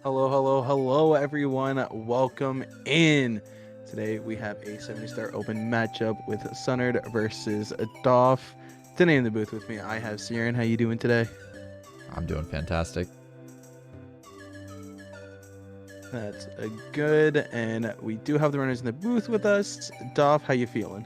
Hello, hello, hello, everyone. Welcome in. Today we have a 70-star open matchup with Sunnard versus Doph. Today in the booth with me, I have Siren. How you doing today? I'm doing fantastic. That's a good. And we do have the runners in the booth with us. Doph, how you feeling?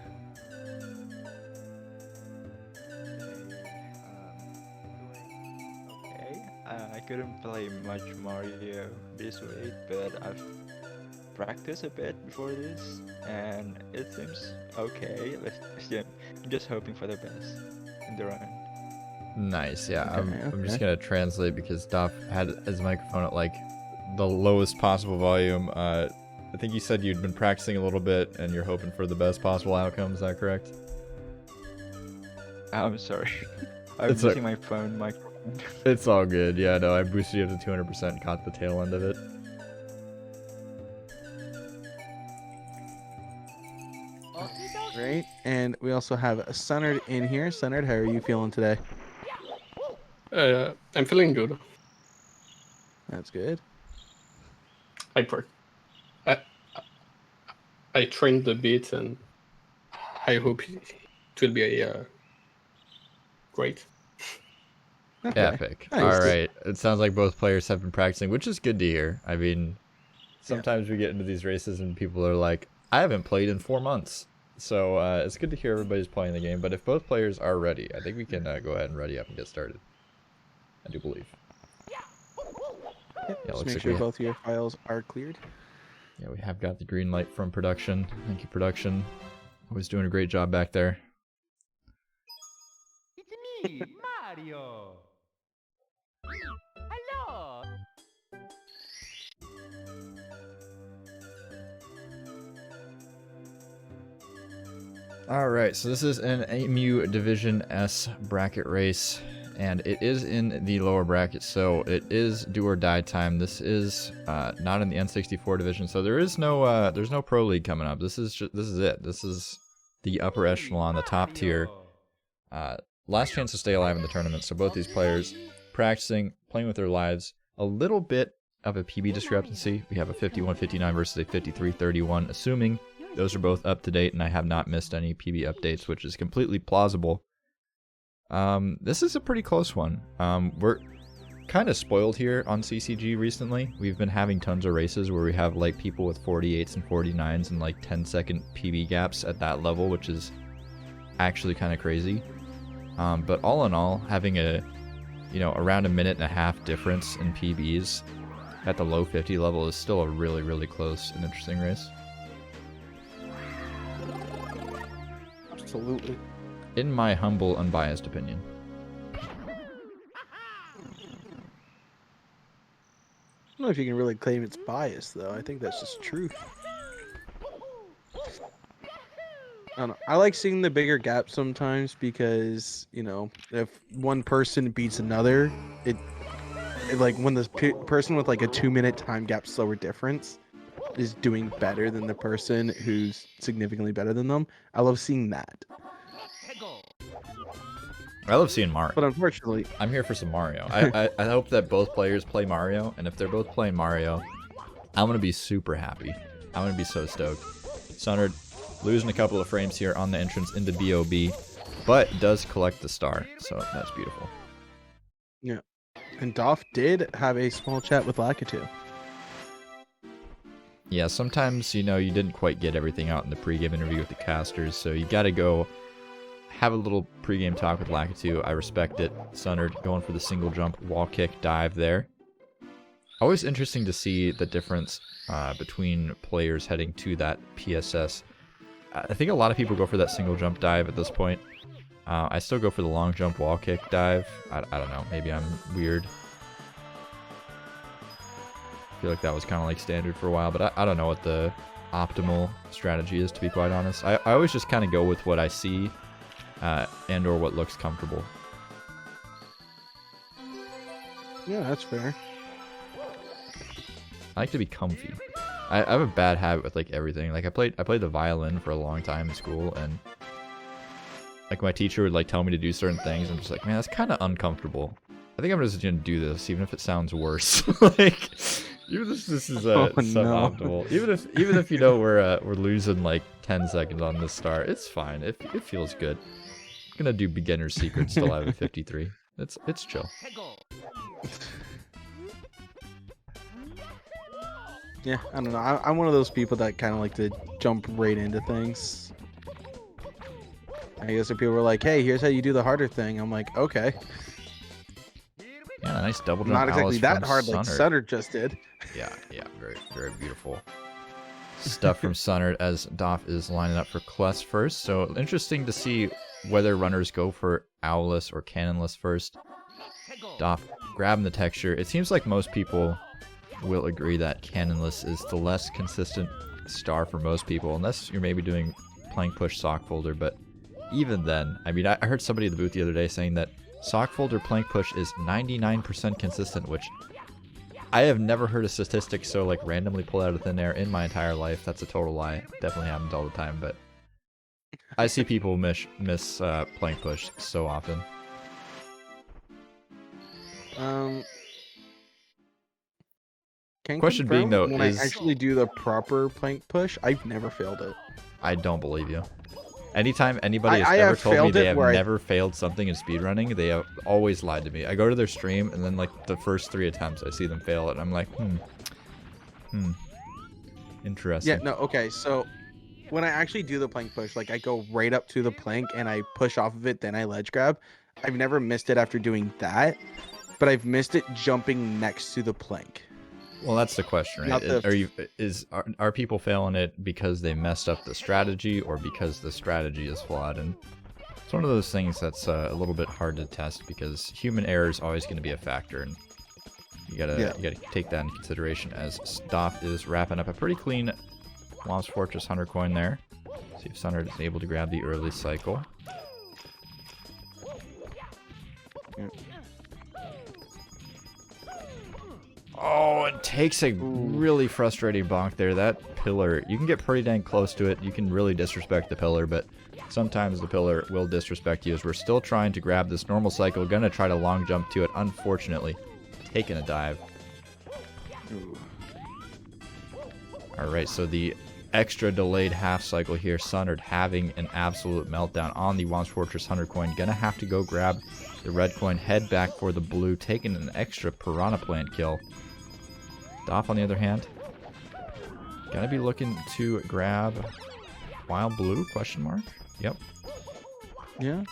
Okay, I couldn't play much Mario this week, but I've practiced a bit before this, and it seems okay. Yeah, I'm just hoping for the best in the run. Nice, yeah. I'm just Okay. gonna translate because Doph had his microphone at like the lowest possible volume. I think you said you'd been practicing a little bit and you're hoping for the best possible outcome. Is that correct? I'm sorry, I'm It's using my phone microphone. It's all good. Yeah, no, I boosted you up to 200%, caught the tail end of it. Great. And we also have Sunnard in here. Sunnard, how are you feeling today? I'm feeling good. That's good. I per- I, I trained a bit, and I hope it will be a great. Okay. Epic. Nice. All right. It sounds like both players have been practicing, which is good to hear. I mean, sometimes we get into these races and people are like, I haven't played in 4 months. So it's good to hear everybody's playing the game. But if both players are ready, I think we can go ahead and ready up and get started. I do believe. Yep, Yeah, just looks make like sure we- both your files are cleared. Yeah, we have got the green light from production. Thank you, production. Always doing a great job back there. It's me, Mario. Hello. All right, so this is an EMU Division S bracket race, and it is in the lower bracket, so it is do or die time. This is not in the N64 division, so there's no pro league coming up. This is it. This is the upper echelon, the top tier. Last chance to stay alive in the tournament. So both these players practicing, playing with their lives. A little bit of a PB discrepancy. We have a 51-59 versus a 53-31, assuming those are both up to date and I have not missed any PB updates, which is completely plausible. This is a pretty close one. We're kind of spoiled here on CCG recently. We've been having tons of races where we have like people with 48s and 49s and like 10-second PB gaps at that level, which is actually kind of crazy. But all in all, having around a minute and a half difference in PBs at the low 50 level is still a really, really close and interesting race. Absolutely. In my humble, unbiased opinion. I don't know if you can really claim it's biased, though. I think that's just truth. I don't know. I like seeing the bigger gap sometimes because, if one person beats another, it like when the person with like a 2-minute time gap slower difference is doing better than the person who's significantly better than them. I love seeing that. I love seeing Mario. But unfortunately, I'm here for some Mario. I hope that both players play Mario, and if they're both playing Mario, I'm going to be super happy. I'm going to be so stoked. Sunnard losing a couple of frames here on the entrance into BOB, but does collect the star, so that's beautiful. yeah. And Doph did have a small chat with Lakitu. Yeah, sometimes, you didn't quite get everything out in the pregame interview with the casters, so you got to go have a little pregame talk with Lakitu. I respect it. Sunnard going for the single jump, wall kick, dive there. Always interesting to see the difference between players heading to that PSS. I think a lot of people go for that single jump dive at this point. I still go for the long jump wall kick dive. I don't know. Maybe I'm weird. I feel like that was kind of like standard for a while, but I don't know what the optimal strategy is, to be quite honest. I always just kind of go with what I see and or what looks comfortable. Yeah, that's fair. I like to be comfy. I have a bad habit with like everything. Like I played the violin for a long time in school, and like my teacher would like tell me to do certain things. I'm just like, man, that's kind of uncomfortable. I think I'm just gonna do this, even if it sounds worse. Like, Even if this is Oh, no. suboptimal, even if you know we're losing like 10 seconds on this star, it's fine. It feels good. I'm gonna do beginner secret, still have a 53. It's chill. Yeah, I don't know. I'm one of those people that kind of like to jump right into things. I guess if people were like, "Hey, here's how you do the harder thing," I'm like, "Okay." Yeah, a nice double jump. Not exactly Alice that from hard like Sunnard. Sunnard just did. Yeah, very, very beautiful stuff from Sunnard as Doph is lining up for Quest first. So interesting to see whether runners go for Owless or Cannonless first. Doph grabbing the texture. It seems like most people will agree that Cannonless is the less consistent star for most people, unless you're maybe doing Plank Push Sock Folder. But even then, I mean, I heard somebody in the booth the other day saying that Sock Folder Plank Push is 99% consistent, which I have never heard a statistic so like randomly pulled out of thin air in my entire life. That's a total lie. Definitely happens all the time, but I see people miss Plank Push so often. Can Question confirm, being, though, when is- I actually do the proper plank push, I've never failed it. I don't believe you. Anytime anybody has I ever have told me failed they it have where I- never failed something in speedrunning, they have always lied to me. I go to their stream, and then like the first 3 attempts, I see them fail it, and I'm like, interesting. Yeah, no, okay, so when I actually do the plank push, like I go right up to the plank and I push off of it, then I ledge grab. I've never missed it after doing that, but I've missed it jumping next to the plank. Well, that's the question, Not right? the- Are people failing it because they messed up the strategy, or because the strategy is flawed? And it's one of those things that's a little bit hard to test, because human error is always going to be a factor, and you gotta take that into consideration. As Doph is wrapping up a pretty clean Lost Fortress 100 coin there. See if Sunnard is able to grab the early cycle. Oh, it takes a really frustrating bonk there. That pillar, you can get pretty dang close to it. You can really disrespect the pillar, but sometimes the pillar will disrespect you, as we're still trying to grab this normal cycle. Gonna try to long jump to it. Unfortunately, taking a dive. Alright, so the extra delayed half cycle here. Sunnard having an absolute meltdown on the Lost Fortress 100 coin. Gonna have to go grab the red coin, head back for the blue, taking an extra Piranha Plant kill. Doph, on the other hand, gonna be looking to grab Wild Blue, question mark? Yep. Yeah.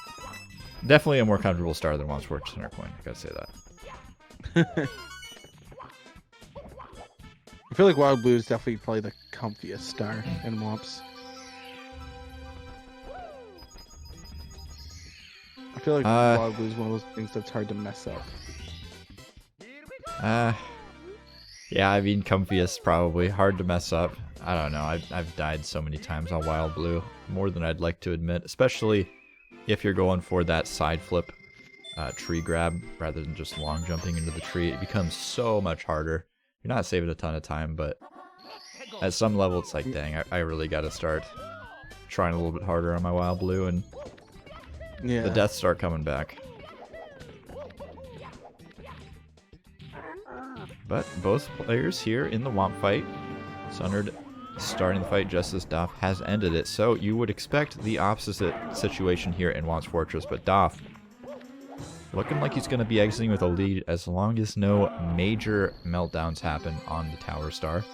Definitely a more comfortable star than Lost Fortress 100 coin, I gotta say that. I feel like Wild Blue is definitely probably the comfiest star in Womps. I feel like Wild Blue is one of those things that's hard to mess up. Yeah, I mean, comfiest probably. Hard to mess up. I don't know. I've died so many times on Wild Blue. More than I'd like to admit. Especially if you're going for that side flip tree grab rather than just long jumping into the tree. It becomes so much harder. You're not saving a ton of time, but at some level it's like, dang, I really got to start trying a little bit harder on my Wild Blue, and Yeah. the deaths start coming back. But both players here in the Womp fight. Sunnard starting the fight just as Doph has ended it. So you would expect the opposite situation here in Womp's Fortress, but Doph looking like he's going to be exiting with a lead as long as no major meltdowns happen on the Tower Star.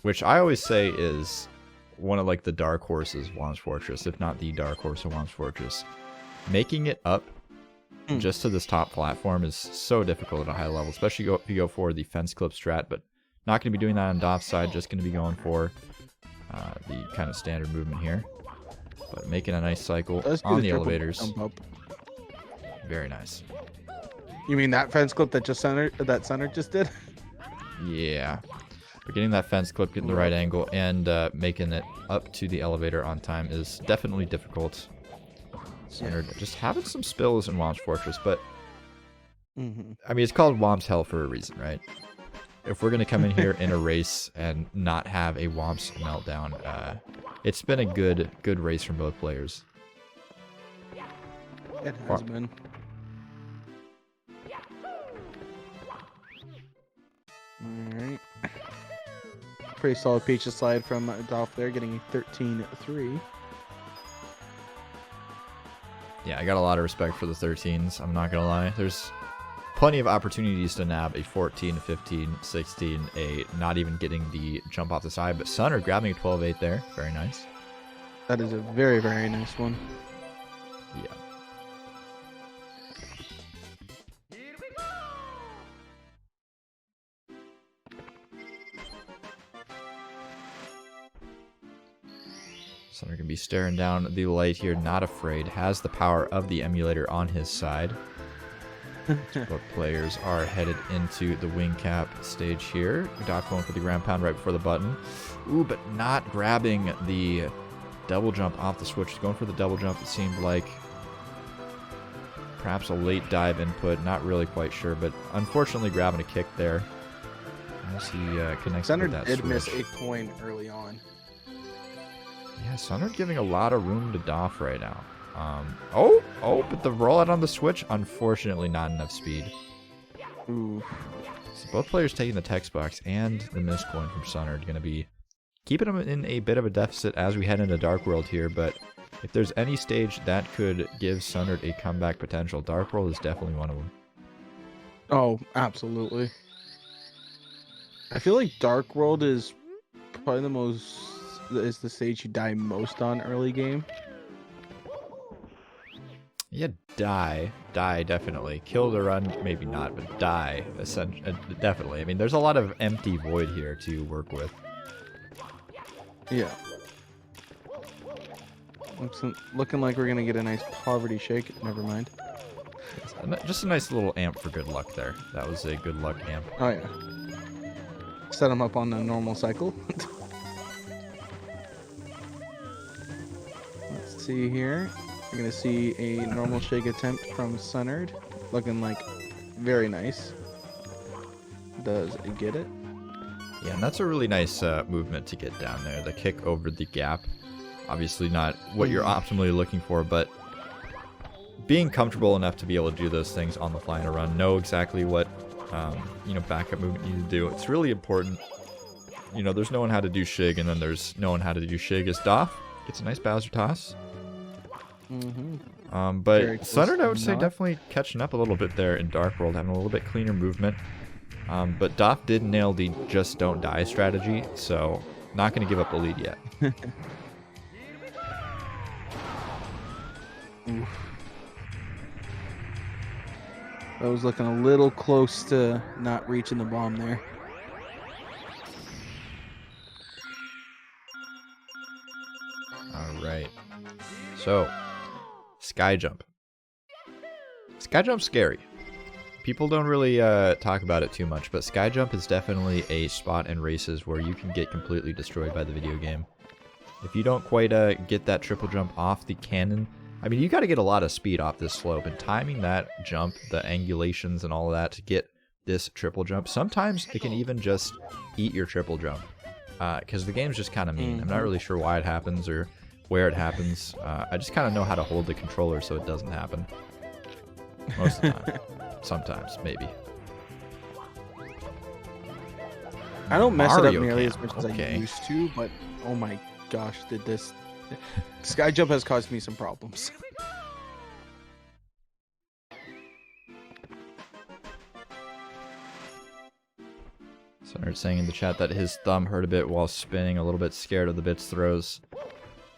Which I always say is one of like the dark horses of Womp's Fortress, if not the dark horse of Womp's Fortress. Making it up just to this top platform is so difficult at a high level, especially if you go for the fence clip strat, but not going to be doing that on Doph's side, just going to be going for the kind of standard movement here. But making a nice cycle on the elevators. Jump up. Very nice. You mean that fence clip that Sunnard just did? Yeah. But getting that fence clip, getting the right angle, and making it up to the elevator on time is definitely difficult. Sunnard just having some spills in Womp's Fortress, but I mean, it's called Womp's Hell for a reason, right? If we're going to come in here in a race and not have a Womp's meltdown, it's been a good race from both players. It has been. Alright. Pretty solid peach slide from Doph there, getting a 13-3. Yeah, I got a lot of respect for the 13s. I'm not going to lie. There's plenty of opportunities to nab a 14, 15, 16, a not even getting the jump off the side. But Sunnard grabbing a 12-8 there. Very nice. That is a very, very nice one. Yeah. Sunnard can be staring down the light here, not afraid. Has the power of the emulator on his side. Both players are headed into the wing cap stage here. Doph going for the ground pound right before the button. Ooh, but not grabbing the double jump off the switch. Going for the double jump, it seemed like perhaps a late dive input. Not really quite sure, but unfortunately grabbing a kick there as he connects with that did switch. miss a coin early on. Yeah, Sunnard giving a lot of room to Doph right now. But the rollout on the switch, unfortunately not enough speed. Ooh. So both players taking the text box and the missed coin from Sunnard going to be keeping them in a bit of a deficit as we head into Dark World here, but if there's any stage that could give Sunnard a comeback potential, Dark World is definitely one of them. Oh, absolutely. I feel like Dark World is probably the stage you die most on early game. Yeah, die definitely. Kill the run, maybe not, but die definitely. I mean, there's a lot of empty void here to work with. Yeah. Looking like we're gonna get a nice poverty shake. Never mind. Just a nice little amp for good luck there. That was a good luck amp. Oh yeah. Set him up on the normal cycle. Let's see here. We're gonna see a normal shake attempt from Sunnard. Looking like very nice. Does it get it? Yeah, and that's a really nice movement to get down there. The kick over the gap. Obviously not what you're optimally looking for, but being comfortable enough to be able to do those things on the fly in a run, know exactly what backup movement you need to do. It's really important. You know, there's knowing how to do shig, and then there's knowing how to do shig as Doph gets a nice Bowser toss. But Sunnard, I would say, definitely catching up a little bit there in Dark World, having a little bit cleaner movement. But Doph did nail the just don't die strategy, so not going to give up the lead yet. I was looking a little close to not reaching the bomb there. All right. So, sky jump. Sky jump's scary. People don't really talk about it too much, but sky jump is definitely a spot in races where you can get completely destroyed by the video game. If you don't quite get that triple jump off the cannon, I mean, you got to get a lot of speed off this slope, and timing that jump, the angulations and all of that to get this triple jump, sometimes it can even just eat your triple jump, because the game's just kind of mean. I'm not really sure why it happens or where it happens. I just kind of know how to hold the controller so it doesn't happen. Most of the time. Sometimes, maybe. I don't mess Mario it up nearly Camp, as much as I okay. used to, but oh my gosh, did this... Sky jump has caused me some problems. Sunnard saying in the chat that his thumb hurt a bit while spinning, a little bit scared of the bits throws.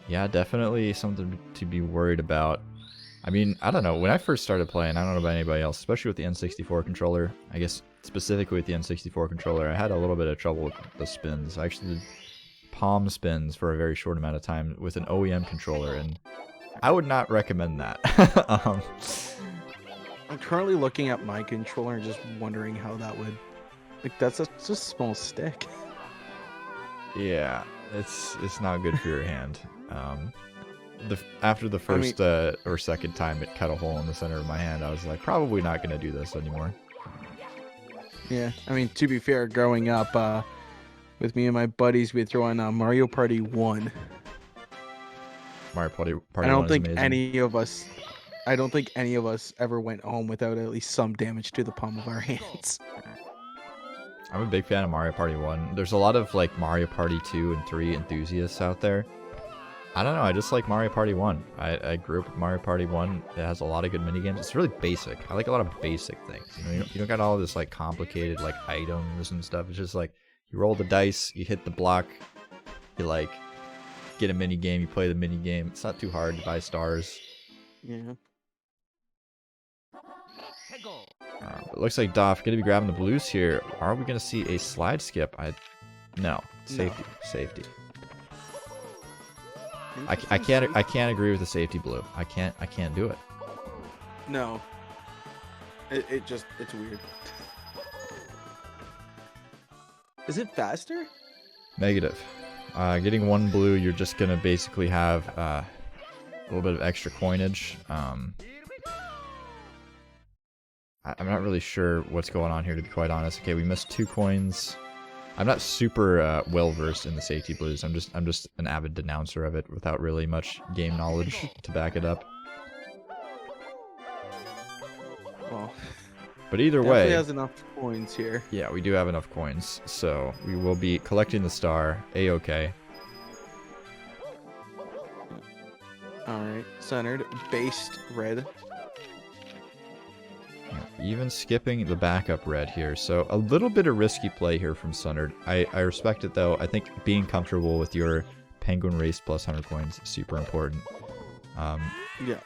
Yeah, definitely something to be worried about. I mean, I don't know. When I first started playing, I don't know about anybody else, especially with the N64 controller. I guess specifically with the N64 controller, I had a little bit of trouble with the spins. I actually did palm spins for a very short amount of time with an OEM controller, and I would not recommend that. I'm currently looking at my controller and just wondering how that would... Like, that's just a small stick. Yeah, it's not good for your hand. After the first or second time it cut a hole in the center of my hand, I was like, probably not going to do this anymore. Yeah, I mean, to be fair, growing up, with me and my buddies, we'd throw on Mario Party 1. Mario Party I don't 1 is think amazing. I don't think any of us ever went home without at least some damage to the palm of our hands. I'm a big fan of Mario Party 1. There's a lot of like Mario Party 2 and 3 enthusiasts out there. I don't know, I just like Mario Party 1. I grew up with Mario Party 1. It has a lot of good minigames. It's really basic. I like a lot of basic things. You know, you don't got all this like complicated like items and stuff. It's just like you roll the dice, you hit the block, you like get a mini game, you play the mini game. It's not too hard to buy stars. Yeah. It looks like Doph gonna be grabbing the blues here. Are we gonna see a slide skip? No. Safety. No. Safety. I can't agree with the safety blue. I can't do it. No. It's weird. Is it faster? Negative. Getting one blue, you're just gonna basically have a little bit of extra coinage. I'm not really sure what's going on here, to be quite honest. Okay, we missed 2 coins. I'm not super well versed in the safety blues. I'm just an avid denouncer of it without really much game knowledge to back it up. Well, but either definitely way, has enough coins here. yeah, we do have enough coins, so we will be collecting the star. A-okay. All right, Sunnard, based red. Even skipping the backup red here, so a little bit of risky play here from Sunnard. I respect it though. I think being comfortable with your penguin race plus 100 coins is super important. Yeah.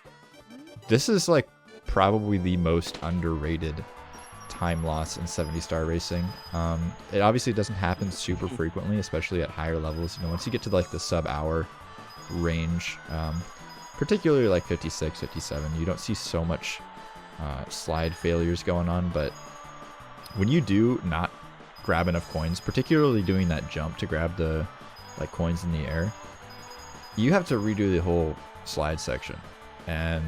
This is like probably the most underrated time loss in 70 star racing. It obviously doesn't happen super frequently, especially at higher levels. You know, once you get to like the sub-hour range, particularly like 56, 57, you don't see so much slide failures going on. But when you do not grab enough coins, particularly doing that jump to grab the like coins in the air, you have to redo the whole slide section, and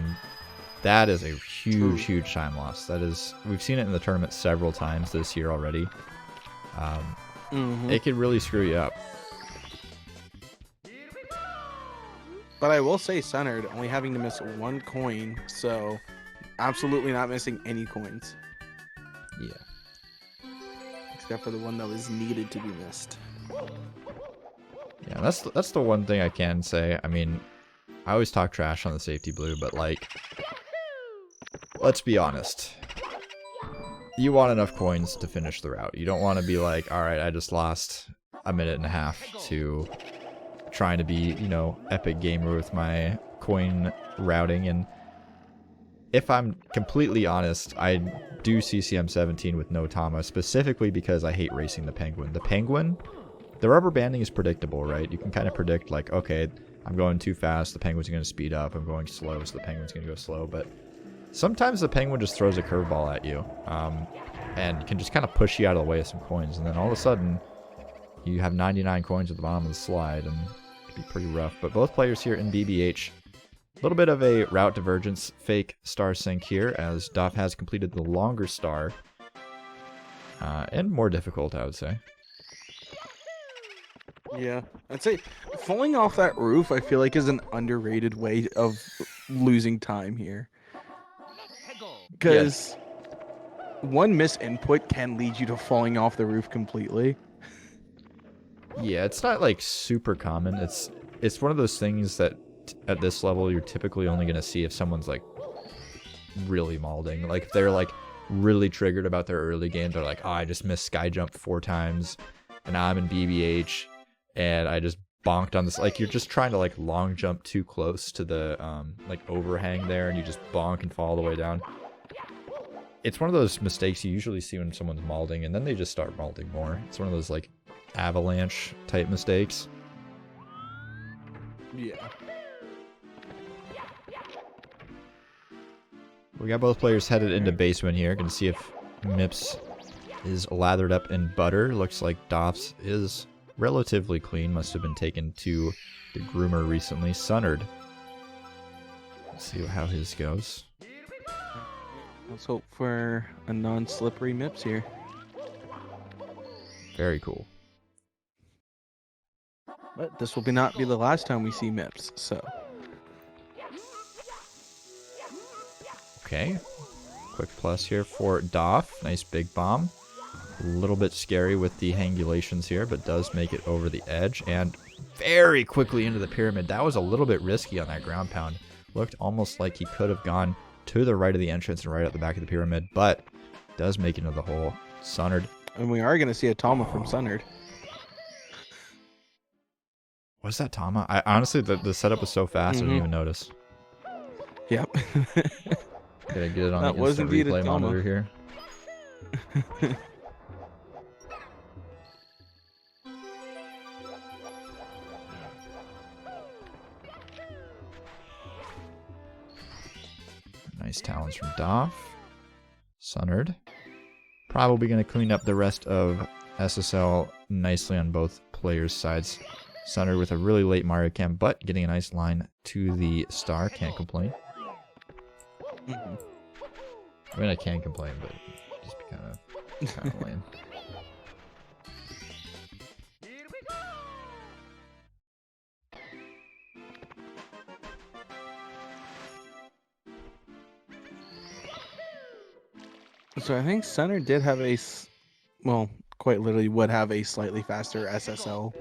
that is a huge time loss. That is, we've seen it in the tournament several times this year already. It could really screw you up. But I will say Sunnard only having to miss 1 coin, so absolutely not missing any coins. Yeah. Except for the one that was needed to be missed. Yeah, that's the one thing I can say. I mean, I always talk trash on the safety blue, but like, let's be honest. You want enough coins to finish the route. You don't want to be like, all right, I just lost a minute and a half to trying to be, you know, epic gamer with my coin routing. And if I'm completely honest, I do CCM 17 with no Tama, specifically because I hate racing the penguin. The penguin, the rubber banding is predictable, right? You can kind of predict like, okay, I'm going too fast, the penguin's going to speed up. I'm going slow, so the penguin's going to go slow. But sometimes the penguin just throws a curveball at you, and can just kind of push you out of the way of some coins. And then all of a sudden, you have 99 coins at the bottom of the slide, and it can be pretty rough. But both players here in BBH, a little bit of a route divergence, fake star sync here, as Doph has completed the longer star, and more difficult, I would say. Yeah, I'd say falling off that roof, I feel like, is an underrated way of losing time here. Because one misinput can lead you to falling off the roof completely. Yeah, it's not like super common. It's one of those things that at this level you're typically only going to see if someone's like really malding. Like if they're like really triggered about their early game, they're like, oh, I just missed sky jump 4 times and now I'm in BBH and I just bonked on this. Like you're just trying to like long jump too close to the like overhang there, and you just bonk and fall all the way down. It's one of those mistakes you usually see when someone's malding, and then they just start malding more. It's one of those like avalanche type mistakes. Yeah. We got both players headed into basement here. Gonna see if Mips is lathered up in butter. Looks like Doph's is relatively clean. Must have been taken to the groomer recently. Sunnard. Let's see how his goes. Let's hope for a non-slippery Mips here. Very cool. But this will not be the last time we see Mips, so. Okay. Quick plus here for Doph. Nice big bomb. A little bit scary with the hangulations here, but does make it over the edge and very quickly into the pyramid. That was a little bit risky on that ground pound. Looked almost like he could have gone to the right of the entrance and right at the back of the pyramid, but does make it into the hole. Sunnard. And we are going to see a Tama from Sunnard. Was that Tama? I honestly, the setup was so fast, I didn't even notice. Yep. Gotta get it on That the was instant indeed a replay Tama. monitor here. Nice talons from Doph. Sunnard. Probably going to clean up the rest of SSL nicely on both players' sides. Sunnard with a really late Mario cam, but getting a nice line to the star. Can't complain. I mean, I can complain, but just be kind of lame. So I think Sunnard did have well, quite literally would have a slightly faster SSL,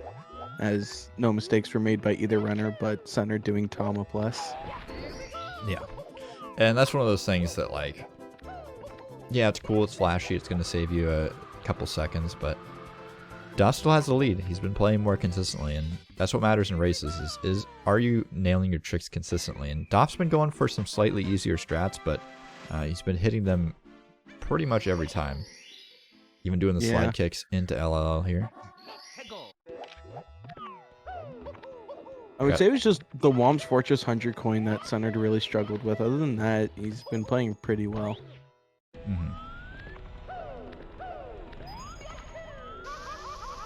as no mistakes were made by either runner, but Sunnard doing Tama plus. Yeah. And that's one of those things that, like, yeah, it's cool, it's flashy, it's going to save you a couple seconds, but Doph still has the lead. He's been playing more consistently, and that's what matters in races, is are you nailing your tricks consistently? And Doph's been going for some slightly easier strats, but he's been hitting them pretty much every time. Even doing the slide kicks into LLL here. I would say it was just the Wom's Fortress 100 coin that Sunnard really struggled with. Other than that, he's been playing pretty well.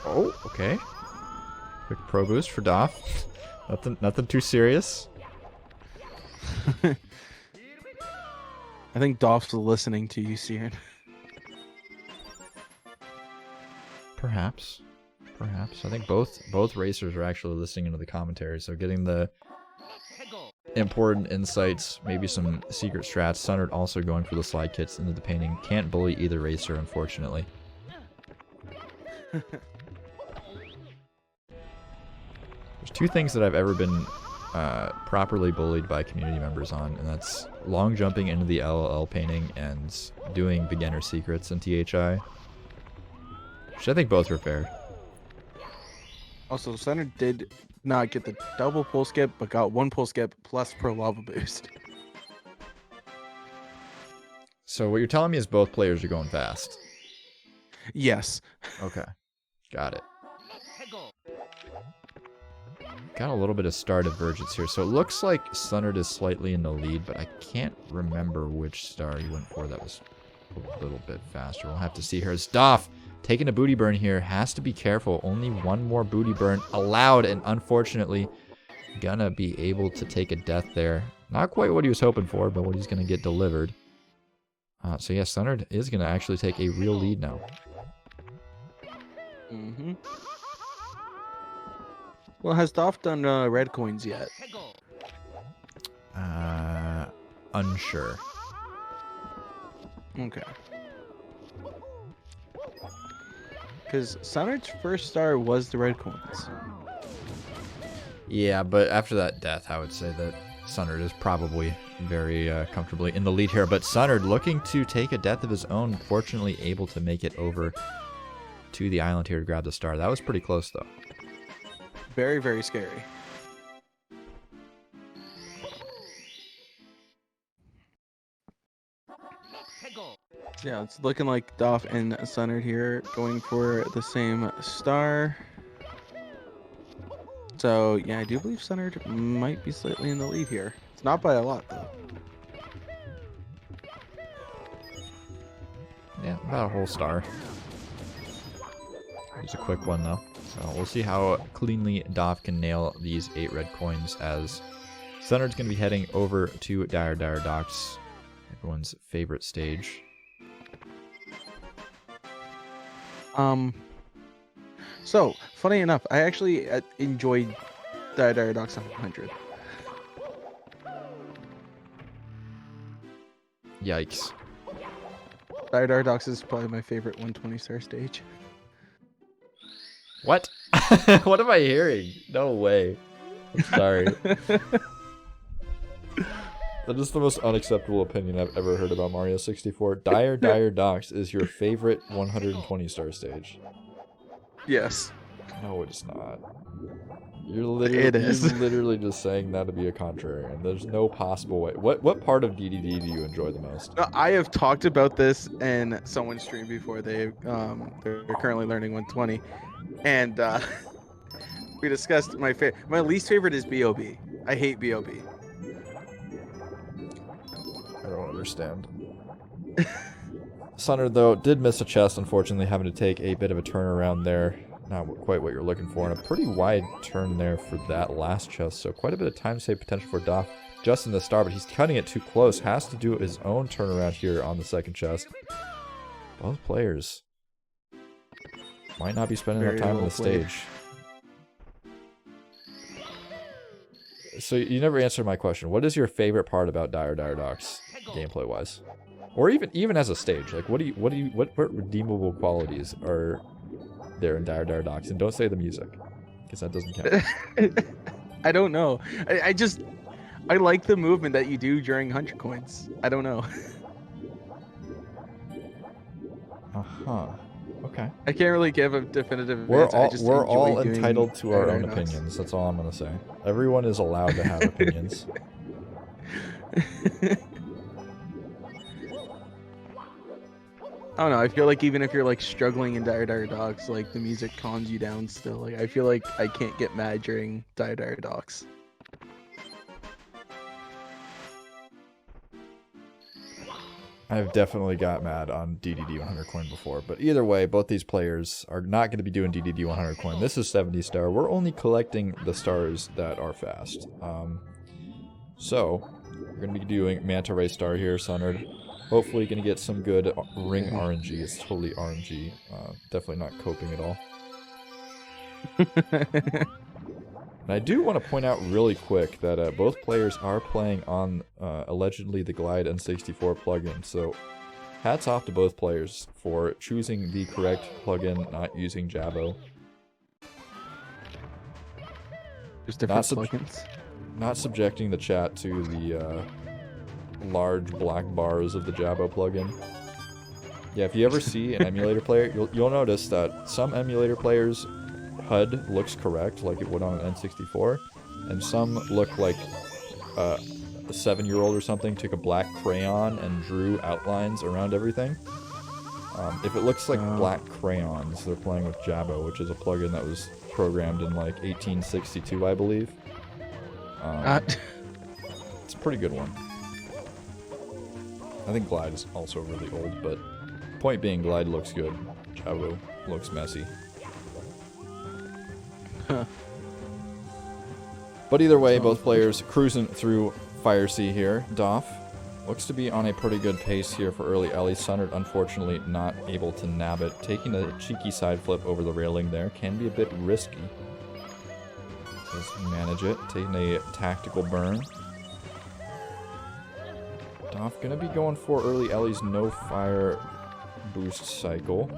Oh, okay. Quick pro boost for Doph. Nothing too serious. I think Doph's listening to you, Sian. Perhaps. I think both racers are actually listening into the commentary, so getting the important insights, maybe some secret strats. Sunnard also going for the slide kits into the painting. Can't bully either racer, unfortunately. There's two things that I've ever been properly bullied by community members on, and that's long jumping into the LLL painting and doing beginner secrets in THI, which I think both were fair. Also, Sunnard did not get the double pull skip, but got one pull skip plus pro lava boost. So what you're telling me is both players are going fast. Yes. Okay. Got it. Got a little bit of star divergence here. So it looks like Sunnard is slightly in the lead, but I can't remember which star he went for that was a little bit faster. We'll have to see here. It's Doph taking a booty burn here. Has to be careful. Only one more booty burn allowed, and unfortunately gonna be able to take a death there. Not quite what he was hoping for, but what he's gonna get delivered. So yeah, Sunnard is gonna actually take a real lead now. Well, has Doph done red coins yet? Unsure. Okay. Because Sunnard's first star was the red coins. Yeah, but after that death, I would say that Sunnard is probably very comfortably in the lead here. But Sunnard looking to take a death of his own, fortunately able to make it over to the island here to grab the star. That was pretty close, though. Very, very scary. Yeah, it's looking like Doph and Sunnard here going for the same star. So, yeah, I do believe Sunnard might be slightly in the lead here. It's not by a lot, though. Yeah, about a whole star. Here's a quick one, though. So we'll see how cleanly Doph can nail these 8 red coins, as Sunnard's going to be heading over to Dire Docks, everyone's favorite stage. So, funny enough, I actually enjoyed Dire Docks on 100. Yikes. Dire Docs is probably my favorite 120-star stage. What? What am I hearing? No way. I'm sorry. That is the most unacceptable opinion I've ever heard about Mario 64. Dire Docs is your favorite 120-star stage. Yes. No, it's not. It is. You're literally just saying that to be a contrarian. There's no possible way. What part of DDD do you enjoy the most? I have talked about this in someone's stream before. They're currently learning 120, and we discussed my least favorite is BOB. I hate BOB. I don't understand. Sunnard, though, did miss a chest, unfortunately, having to take a bit of a turnaround there. Not quite what you're looking for, and a pretty wide turn there for that last chest, so quite a bit of time save potential for Doph just in the start, but he's cutting it too close. Has to do his own turnaround here on the second chest. Both players might not be spending enough time on the stage. So you never answered my question. What is your favorite part about Dire Docs, gameplay wise, or even as a stage? Like, what redeemable qualities are there in Dire Docs? And don't say the music, because that doesn't count. I don't know. I like the movement that you do during 100 coins. I don't know. Okay. I can't really give a definitive We're answer. all, we're all doing entitled to our own Dire Docs. opinions. That's all I'm gonna say. Everyone is allowed to have opinions. I don't know. I feel like even if you're like struggling in Dire Docs, like the music calms you down still. Like I feel like I can't get mad during Dire Docs. I've definitely got mad on DDD 100 coin before, but either way, both these players are not going to be doing DDD 100 coin. This is 70 star. We're only collecting the stars that are fast. So we're going to be doing Manta Ray star here, Sunnard. Hopefully going to get some good ring RNG. It's totally RNG. Definitely not coping at all. And I do want to point out really quick that both players are playing on allegedly the Glide N64 plugin, so hats off to both players for choosing the correct plugin, not using Jabo. There's different plugins. Not subjecting the chat to the large black bars of the Jabo plugin. Yeah, if you ever see an emulator player, you'll notice that some emulator players' HUD looks correct, like it would on an N64, and some look like a 7-year-old or something took a black crayon and drew outlines around everything. If it looks like black crayons, they're playing with Jabo, which is a plugin that was programmed in like 1862, I believe. It's a pretty good one. I think Glide is also really old, but point being, Glide looks good. Jabo looks messy. But either way, both players cruising through Fire Sea here. Doph looks to be on a pretty good pace here for early Ellie. Sunnard, unfortunately, not able to nab it. Taking a cheeky side flip over the railing there can be a bit risky. Just manage it. Taking a tactical burn. Doph gonna be going for early Ellie's no fire boost cycle.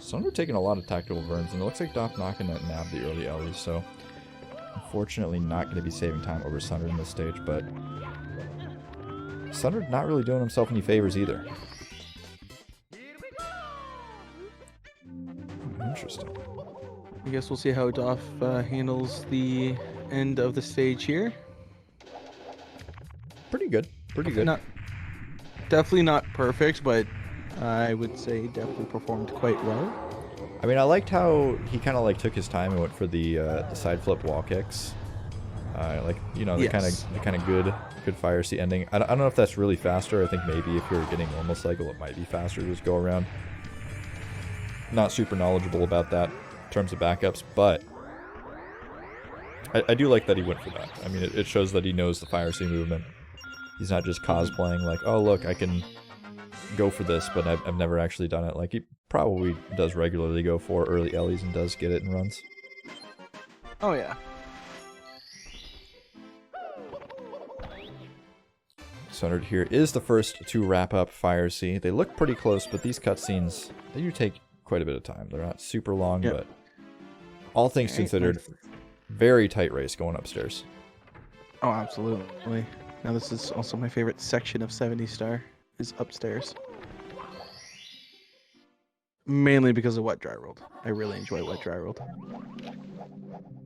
Sunnard taking a lot of tactical burns, and it looks like Doph not going to nab the early Ellies, so unfortunately not going to be saving time over Sunnard in this stage, but Sunnard not really doing himself any favors either. Interesting. I guess we'll see how Doph handles the end of the stage here. Pretty good. Pretty good. Definitely not perfect, but I would say definitely performed quite well. I mean, I liked how he kind of like took his time and went for the side flip wall kicks. Like, you know, the kind of good Fire Sea ending. I don't know if that's really faster. I think maybe if you're getting normal cycle, it might be faster to just go around. Not super knowledgeable about that in terms of backups, but I do like that he went for that. I mean, it shows that he knows the Fire Sea movement. He's not just cosplaying like, oh look, I can go for this, but I've never actually done it. Like, he probably does regularly go for early Ellies and does get it and runs. Oh yeah. Sunnard here is the first to wrap up Fire Sea. They look pretty close, but these cutscenes, they do take quite a bit of time. They're not super long, Yep. but all things considered, very tight race going upstairs. Oh, absolutely. Now this is also my favorite section of 70 Star, is upstairs. Mainly because of Wet Dry World. I really enjoy Wet Dry World.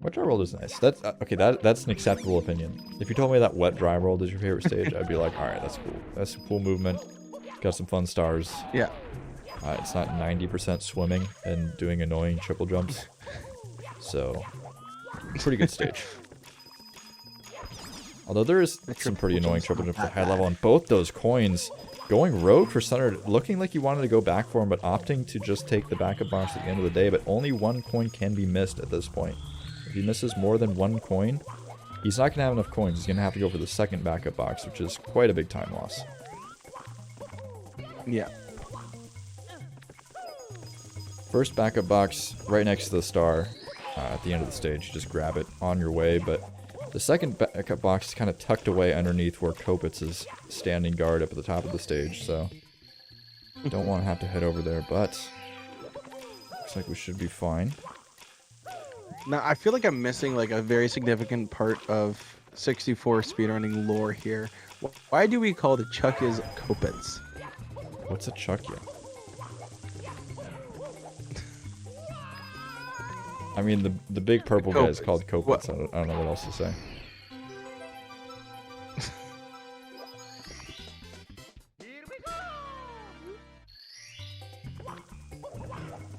Wet Dry World is nice. That's okay. That's an acceptable opinion. If you told me that Wet Dry World is your favorite stage, I'd be like, all right, that's cool. That's some cool movement. Got some fun stars. Yeah. It's not 90% swimming and doing annoying triple jumps. So, pretty good stage. Although there is some pretty annoying triple jumps at high level, and both those coins going rogue for Sunnard, looking like he wanted to go back for him, but opting to just take the backup box at the end of the day. But only one coin can be missed at this point. If he misses more than one coin, he's not going to have enough coins. He's going to have to go for the second backup box, which is quite a big time loss. Yeah. First backup box right next to the star at the end of the stage. Just grab it on your way, but the second backup box is kind of tucked away underneath where Kopitz is standing guard up at the top of the stage, so don't want to have to head over there, but looks like we should be fine. Now, I feel like I'm missing like a very significant part of 64 speedrunning lore here. Why do we call the Chuckies Kopitz? What's a Chuckia? I mean, the big purple guy is called Kopitz. I don't know what else to say.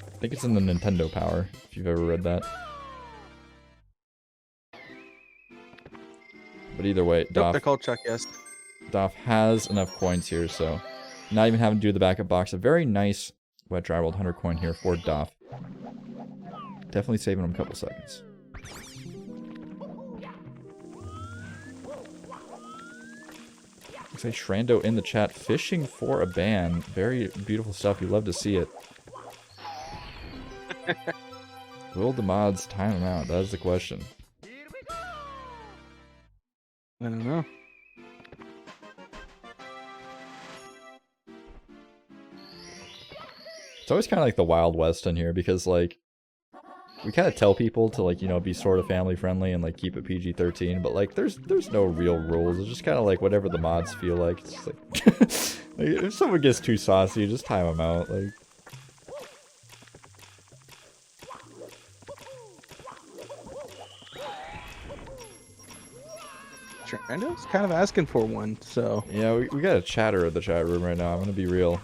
I think it's in the Nintendo Power, if you've ever read that. But either way, Nope, they're called Chuckies. Doph has enough coins here, so not even having to do the backup box. A very nice Wet Dry World 100 coin here for Doph. Definitely saving him a couple seconds. Looks like Shrando in the chat fishing for a ban. Very beautiful stuff. You love to see it. Will the mods time him out? That is the question. I don't know. It's always kind of like the Wild West in here because, like, we kind of tell people to, like, you know, be sort of family friendly and, like, keep it PG-13, but, like, there's no real rules. It's just kind of like whatever the mods feel like. It's just like, like, if someone gets too saucy, just time them out. Like, Shrando's kind of asking for one, so. yeah, we got a chatter in the chat room right now. I'm gonna be real.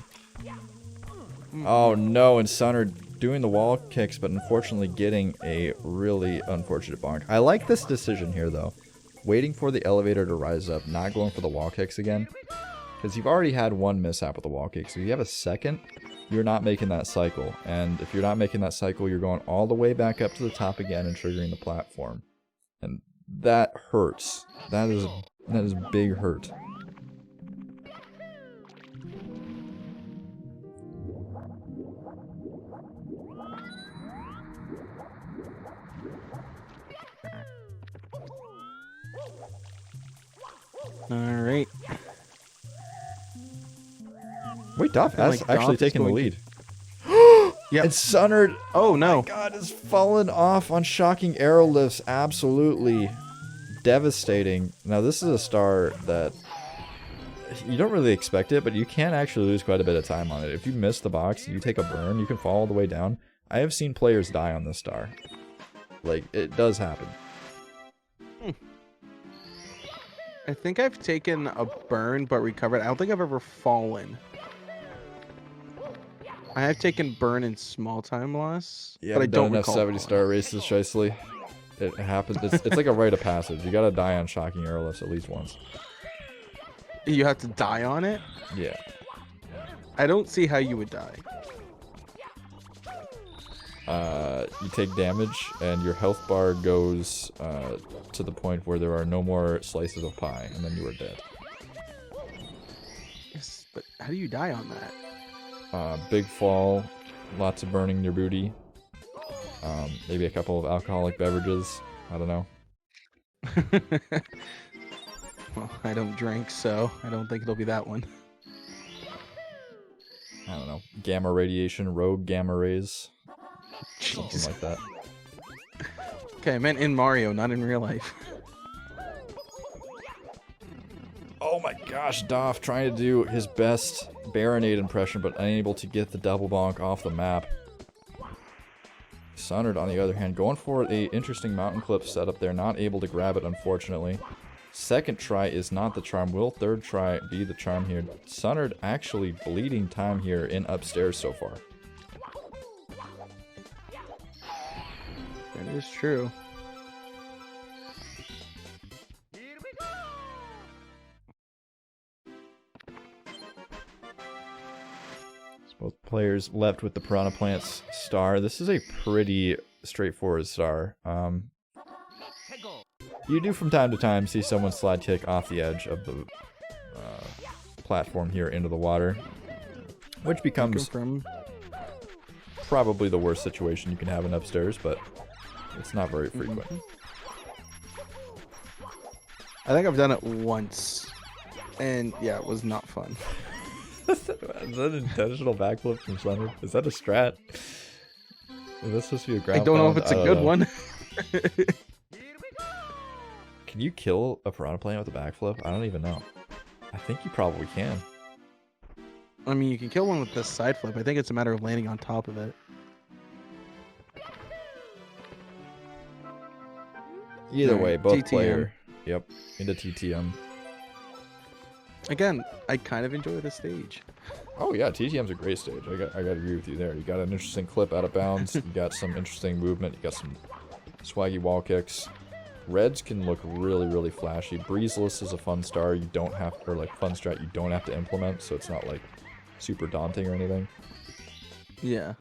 Oh no, and Sunnard doing the wall kicks, but unfortunately getting a really unfortunate bonk. I like this decision here, though. Waiting for the elevator to rise up, not going for the wall kicks again. Because you've already had one mishap with the wall kick, so if you have a second, you're not making that cycle. And if you're not making that cycle, you're going all the way back up to the top again and triggering the platform. And that hurts. That is big hurt. Alright. Wait, Doph has actually taken the lead. Yep. And Sunnard, Oh no. God, has fallen off on shocking arrow lifts. Absolutely devastating. Now, this is a star that you don't really expect it, but you can actually lose quite a bit of time on it. If you miss the box and you take a burn, you can fall all the way down. I have seen players die on this star. Like, it does happen. I think I've taken a burn but recovered. I don't think I've ever fallen. I have taken burn in small time loss, Yeah, but I don't enough recall 70-star races, Shicely. It happens. It's like a rite of passage. You gotta die on shocking arrow lifts at least once. You have to die on it? Yeah. I don't see how you would die. You take damage, and your health bar goes to the point where there are no more slices of pie, and then you are dead. Yes, but how do you die on that? Big fall, lots of burning your booty, maybe a couple of alcoholic beverages. I don't know. Well, I don't drink, so I don't think it'll be that one. I don't know. Gamma radiation, rogue gamma rays, Jeez. something like that. Okay, I meant in Mario, not in real life. Oh my gosh, Doph trying to do his best Baronade impression, but unable to get the double bonk off the map. Sunnard, on the other hand, going for a interesting mountain clip setup there, not able to grab it, unfortunately. Second try is not the charm. Will third try be the charm here? Sunnard actually bleeding time here in upstairs so far. That is true. Both players left with the Piranha Plants star. This is a pretty straightforward star. You do from time to time see someone slide kick off the edge of the platform here into the water, which becomes probably the worst situation you can have in upstairs, but it's not very frequent. I think I've done it once, and yeah, it was not fun. Is that an intentional backflip from Sunnard? Is that a strat? Is that supposed to be a ground I don't know if pound? it's a I good don't know. one. Can you kill a Piranha Plant with a backflip? I don't even know. I think you probably can. I mean, you can kill one with this side flip. I think it's a matter of landing on top of it. Either way, both TTM. player. Yep, into TTM. Again, I kind of enjoy the stage. Oh yeah, TTM's a great stage. I got to agree with you there. You got an interesting clip out of bounds. You got some interesting movement. You got some swaggy wall kicks. Reds can look really, really flashy. Breezeless is a fun star. You don't have, or like fun strat you don't have to implement, so it's not like super daunting or anything. Yeah.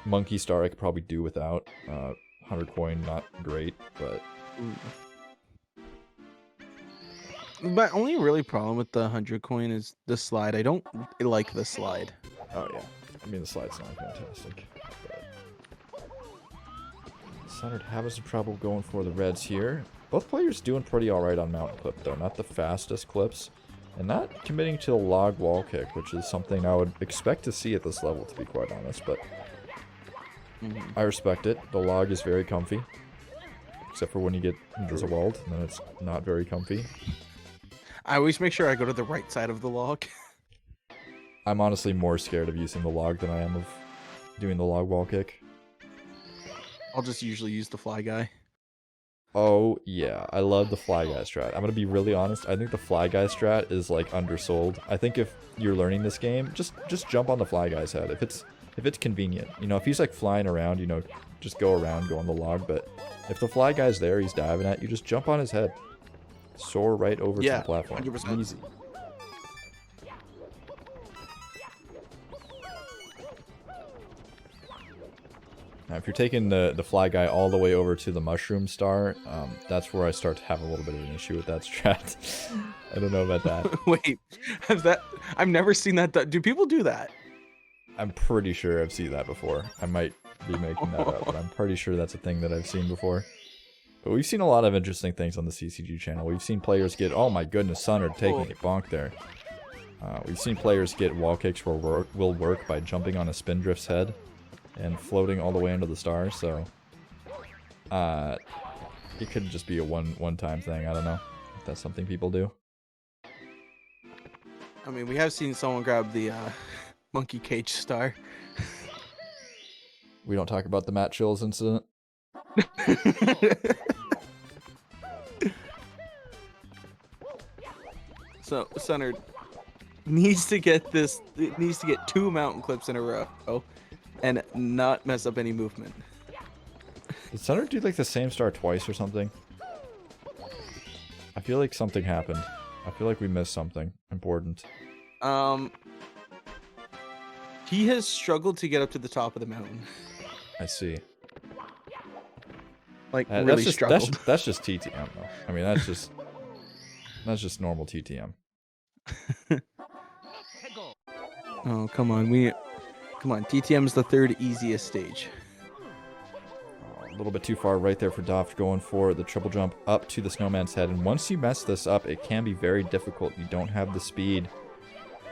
Monkey star I could probably do without. 100 coin, not great, but My only really problem with the 100 coin is the slide. I don't like the slide. oh yeah. I mean the slide's not fantastic. But Sunnard having some trouble going for the reds here. Both players doing pretty alright on mountain clip though. Not the fastest clips. And not committing to a log wall kick, which is something I would expect to see at this level, to be quite honest, but I respect it. The log is very comfy. Except for when you get into the weld, and then it's not very comfy. I always make sure I go to the right side of the log. I'm honestly more scared of using the log than I am of doing the log wall kick. I'll just usually use the fly guy. Oh, yeah. I love the fly guy strat. I'm gonna be really honest. I think the fly guy strat is, like, undersold. I think if you're learning this game, just jump on the fly guy's head. If it's convenient. You know, if he's, like, flying around, you know, just go around, go on the log. But if the fly guy's there, he's diving at you, just jump on his head. Soar right over to the platform. 100%. Easy. Now, if you're taking the fly guy all the way over to the mushroom star, that's where I start to have a little bit of an issue with that strat. I don't know about that. Wait, I've never seen that. Do people do that? I'm pretty sure I've seen that before. I might be making that up, but I'm pretty sure that's a thing that I've seen before. But we've seen a lot of interesting things on the CCG channel. We've seen players get, oh my goodness, Sunnard taking a bonk there. We've seen players get wall kicks will work by jumping on a Spindrift's head and floating all the way into the star, so it could just be a one-time thing. I don't know if that's something people do. I mean, we have seen someone grab the monkey cage star. We don't talk about the Matt Chills incident. So Sunnard needs to get this. It needs to get 2 mountain clips in a row and not mess up any movement. Did Sunnard do like the same star twice or something? I feel like something happened. I feel like we missed something important. He has struggled to get up to the top of the mountain. I see. Like really struggled. That's just TTM though. I mean, that's just normal TTM. Oh, come on. Come on. TTM's the 3rd easiest stage. Oh, A little bit too far right there for Doph, going for the triple jump up to the snowman's head. And once you mess this up, it can be very difficult. You don't have the speed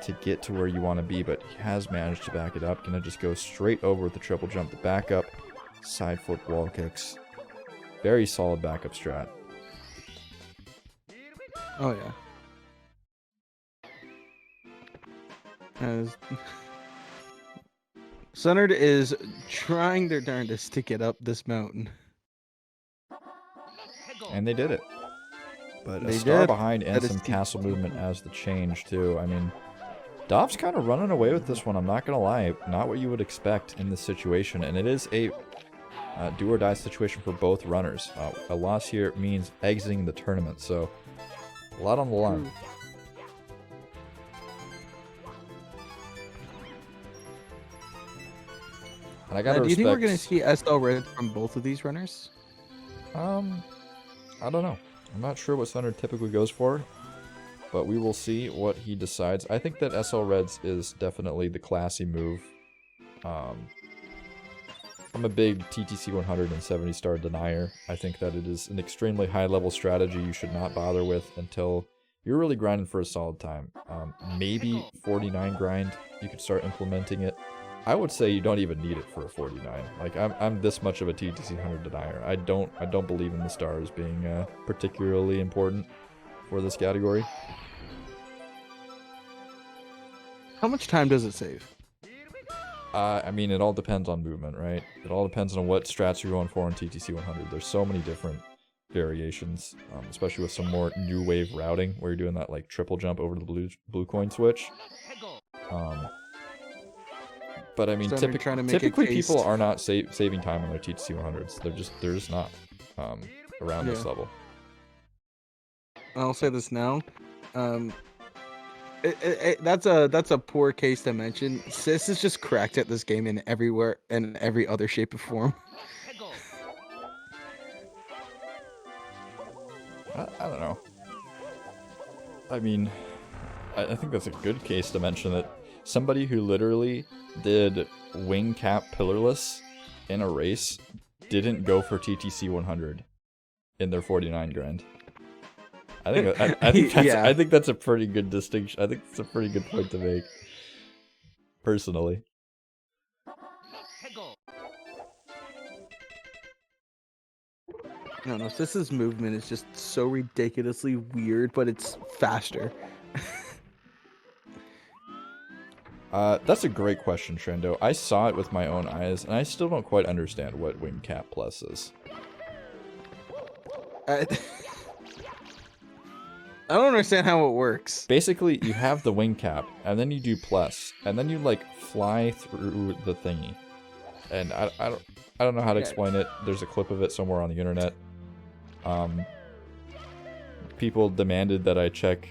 to get to where you want to be, but he has managed to back it up. Gonna just go straight over with the triple jump, the backup, side flip wall kicks. Very solid backup strat. Oh yeah. Sunnard is trying their darndest to get up this mountain. And they did it. But a They star did. behind and That is some the- castle movement as the change too. I mean, Doph's kind of running away with this one, I'm not gonna lie. Not what you would expect in this situation, and it is a do or die situation for both runners. A loss here means exiting the tournament, so a lot on the line. And I gotta Do you think we're gonna respect- see SL Red from both of these runners? I don't know. I'm not sure what Sunnard typically goes for, but we will see what he decides. I think that SL Reds is definitely the classy move. I'm a big TTC 170 star denier. I think that it is an extremely high level strategy you should not bother with until you're really grinding for a solid time. Maybe 49 grind, you could start implementing it. I would say you don't even need it for a 49. Like I'm this much of a TTC 100 denier. I don't believe in the stars being particularly important for this category. How much time does it save? I mean, it all depends on movement, right? It all depends on what strats you're going for in TTC 100. There's so many different variations, especially with some more new wave routing where you're doing that like triple jump over the blue coin switch. But I mean, So they're trying to make a typically case people are not saving time on their TTC 100s. They're just not around this Yeah. level. I'll say this now. That's a poor case to mention. Sis is just cracked at this game in every other shape or form. I don't know. I mean, I think that's a good case to mention that somebody who literally did wing cap pillarless in a race didn't go for TTC 100 in their 49 grind. I think that's a pretty good distinction. I think it's a pretty good point to make. Personally. I don't know. Sis's movement is just so ridiculously weird, but it's faster. That's a great question, Trendo. I saw it with my own eyes, and I still don't quite understand what wing cap plus is. I don't understand how it works. Basically, you have the wing cap, and then you do plus, and then you like fly through the thingy. And I don't know how to explain it. There's a clip of it somewhere on the internet. People demanded that I check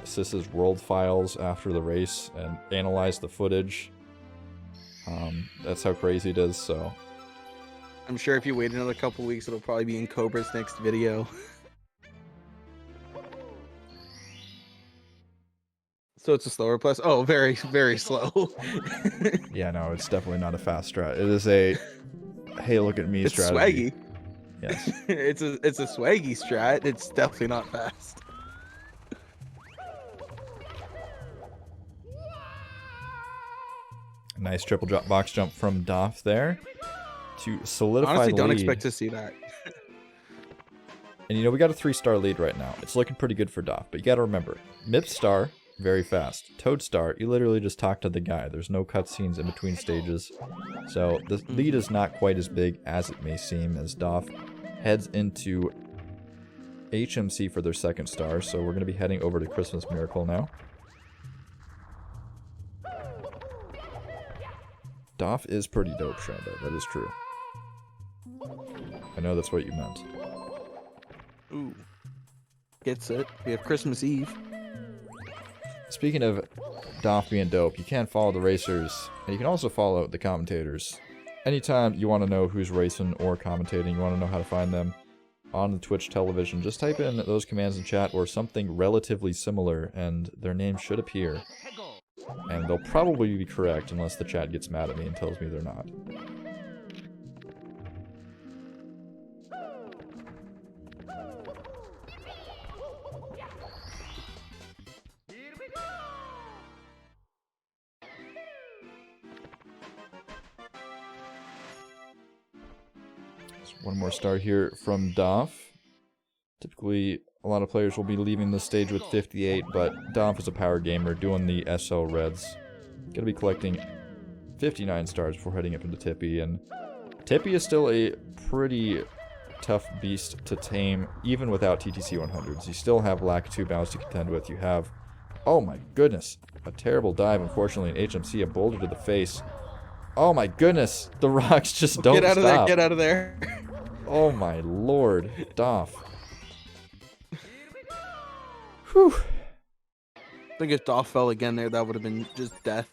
Sis's world files after the race and analyze the footage. That's how crazy it is. So I'm sure if you wait another couple weeks, it'll probably be in Cobra's next video. So it's a slower plus. Oh, very, very slow. yeah, no, it's definitely not a fast strat. It is a hey, look at me It's strategy. swaggy. Yes. it's a swaggy strat. It's definitely not fast. Nice triple drop box jump from Doph there to solidify Honestly, the don't lead. expect to see that. And you know, we got a 3-star lead right now. It's looking pretty good for Doph, but you got to remember, Mip Star, very fast. Toad Star, you literally just talk to the guy. There's no cutscenes in between stages. So the lead is not quite as big as it may seem as Doph heads into HMC for their 2nd star. So we're going to be heading over to Christmas Miracle now. Doph is pretty dope, Shando. That is true. I know that's what you meant. Ooh. Gets it. We have Christmas Eve. Speaking of Doph being dope, you can follow the racers, and you can also follow the commentators. Anytime you want to know who's racing or commentating, you want to know how to find them on the Twitch television, just type in those commands in chat or something relatively similar, and their name should appear. And they'll probably be correct, unless the chat gets mad at me and tells me they're not. One more star here from Doph. Typically, a lot of players will be leaving the stage with 58, but Doph is a power gamer doing the SL Reds. Gonna be collecting 59 stars before heading up into Tippy, and Tippy is still a pretty tough beast to tame, even without TTC 100s. You still have lack 2 bounds to contend with. You have, oh my goodness, a terrible dive, unfortunately, in HMC, a boulder to the face. Oh my goodness, the rocks just don't Get out of stop. there, get out of there. Oh my lord, Doph. Whew. I think if Doph fell again there, that would have been just death.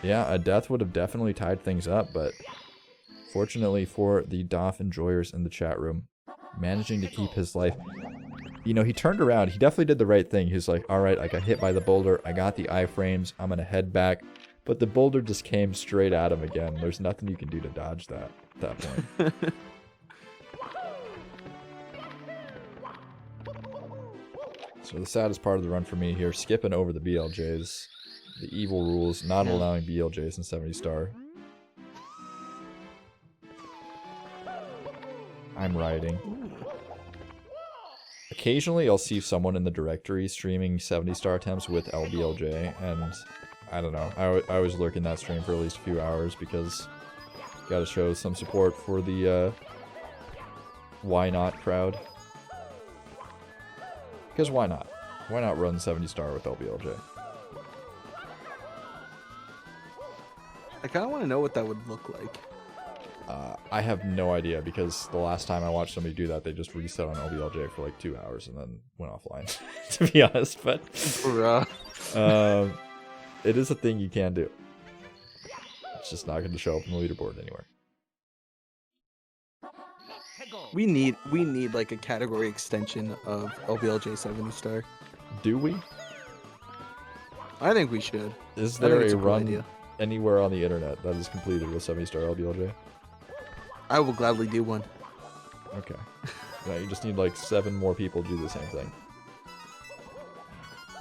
Yeah, a death would have definitely tied things up, but fortunately for the Doph enjoyers in the chat room, managing to keep his life. You know, he turned around. He definitely did the right thing. He was like, alright, I got hit by the boulder. I got the iframes. I'm going to head back. But the boulder just came straight at him again. There's nothing you can do to dodge that at that point. So the saddest part of the run for me here, skipping over the BLJs. The evil rules, not allowing BLJs in 70 star. I'm riding. Occasionally I'll see someone in the directory streaming 70 star attempts with LBLJ, and I don't know, I always lurk in that stream for at least a few hours because gotta show some support for the why not crowd. Because why not? Why not run 70 star with LBLJ? I kind of want to know what that would look like. I have no idea because the last time I watched somebody do that, they just reset on LBLJ for like 2 hours and then went offline, to be honest. But it is a thing you can do. It's just not going to show up on the leaderboard anywhere. We need like a category extension of LBLJ 70 star. Do we? I think we should. Is I think there it's a cool run idea. anywhere on the internet that is completed with 70 star LBLJ? I will gladly do one. Okay. Yeah, you just need like 7 more people to do the same thing.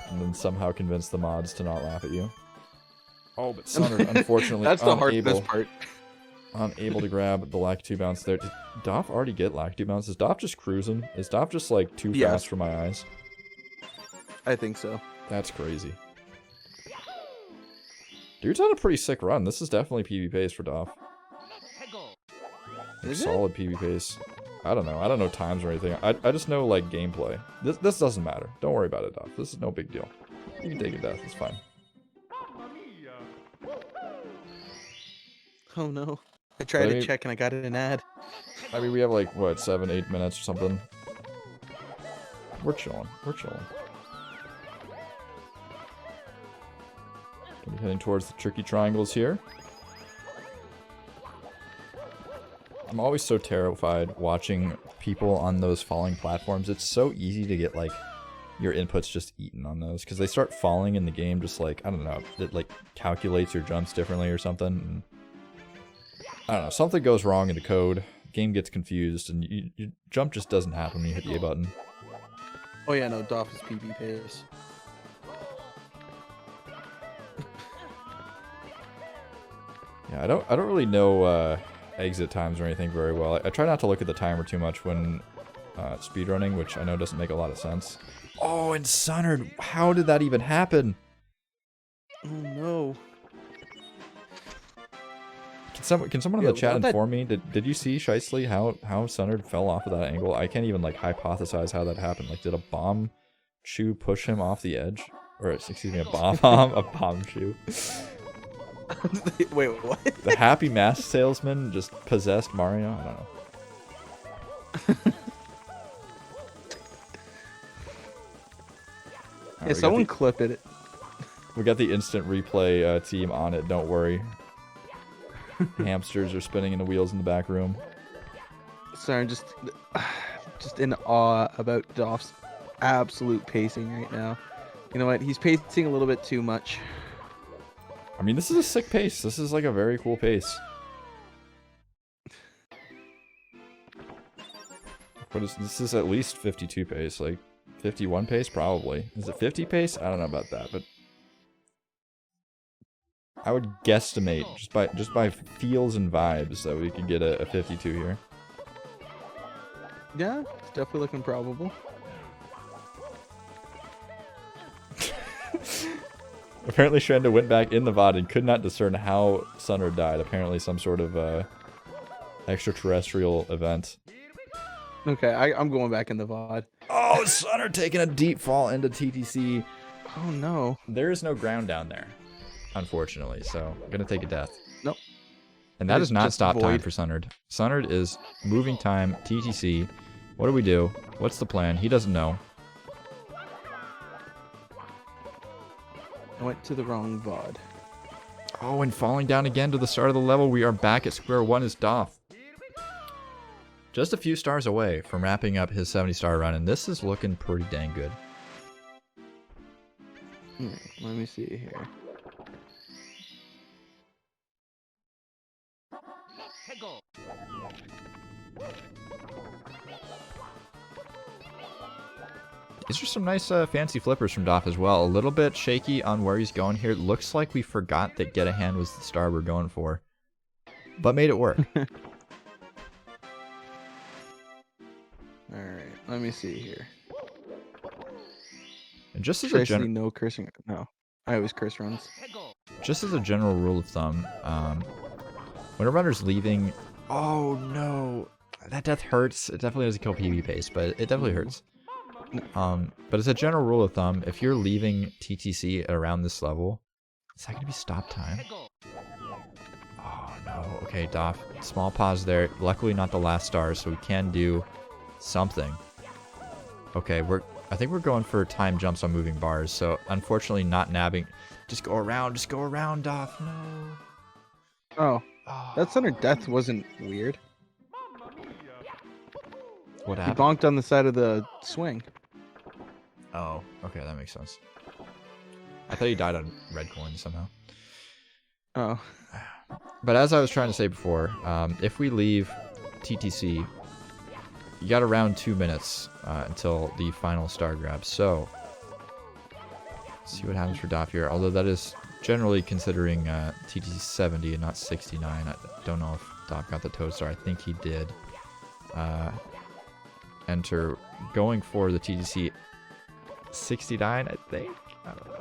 And then somehow convince the mods to not laugh at you. Oh, but Sunnard, unfortunately, That's the hardest part. Unable to grab the lack 2 bounce there. Did Doph already get lack 2 bounce? Is Doph just cruising? Is Doph just like too fast for my eyes? I think so. That's crazy. Dude's on a pretty sick run. This is definitely PB pace for Doph. Like, Is it? solid PB pace. I don't know. I don't know times or anything. I just know like gameplay. This doesn't matter. Don't worry about it, Doph. This is no big deal. You can take a death. It's fine. Oh no. I tried to check and I got an ad. I mean, we have like, what, 7-8 minutes or something? We're chilling. We're chilling. Gonna be heading towards the tricky triangles here. I'm always so terrified watching people on those falling platforms. It's so easy to get, like, your inputs just eaten on those. Because they start falling in the game just like, I don't know, it, like, calculates your jumps differently or something. And I don't know, something goes wrong in the code, game gets confused, and your jump just doesn't happen when you hit the A button. Oh yeah, no, Doph is PB pace. Yeah, I don't really know exit times or anything very well. I try not to look at the timer too much when speedrunning, which I know doesn't make a lot of sense. Oh, and Sunnard, how did that even happen? Oh no. Can someone in the chat inform me? Did you see, Shicely, how Sunnard fell off of that angle? I can't even like hypothesize how that happened. Like, did a bomb shoe push him off the edge? Or excuse me, a bomb shoe. Wait, what? The happy mask salesman just possessed Mario? I don't know. Yeah, someone clip it. We got the instant replay team on it, don't worry. Hamsters are spinning in the wheels in the back room. Sorry, I'm just in awe about Doph's absolute pacing right now. You know what? He's pacing a little bit too much. I mean, this is a sick pace. This is like a very cool pace. What is this? Is at least 52 pace, like 51 pace probably. Is it 50 pace? I don't know about that, but I would guesstimate just by feels and vibes that we could get a 52 here. Yeah, it's definitely looking probable. Apparently, Shrenda went back in the VOD and could not discern how Sunnard died. Apparently, some sort of extraterrestrial event. Okay, I'm going back in the VOD. Oh, Sunnard taking a deep fall into TTC. Oh no. There is no ground down there, unfortunately, so I'm going to take a death. Nope. And that It is is not just stop time void. for Sunnard. Sunnard is moving time, TTC. What do we do? What's the plan? He doesn't know. I went to the wrong VOD. Oh, and falling down again to the start of the level, we are back at square one as Doph. Just a few stars away from wrapping up his 70-star run, and this is looking pretty dang good. Let me see here. These are some nice fancy flippers from Doph as well. A little bit shaky on where he's going here. Looks like we forgot that Get a Hand was the star we're going for, but made it work. Alright, let me see here. And just as a Seriously, general, no cursing. No, I always curse runs. just as a general rule of thumb, when a runner's leaving, oh no, that death hurts. It definitely doesn't kill PB pace, but it definitely hurts. But as a general rule of thumb, if you're leaving TTC at around this level, is that going to be stop time? Oh no. Okay, Doph. Small pause there. Luckily not the last star, so we can do something. Okay, I think we're going for time jumps on moving bars, so unfortunately not nabbing. Just go around, Doph. No. Oh, Oh, that Sunnard death wasn't weird. what He happened? bonked on the side of the swing. Oh, okay, that makes sense. I thought he died on red coin somehow. Oh, But as I was trying to say before, if we leave TTC, you got around 2 minutes until the final star grab. So, let's see what happens for Doph here. Although that is generally considering TTC 70 and not 69. I don't know if Doph got the toad star. I think he did. Enter going for the TTC 69, I think. I don't know.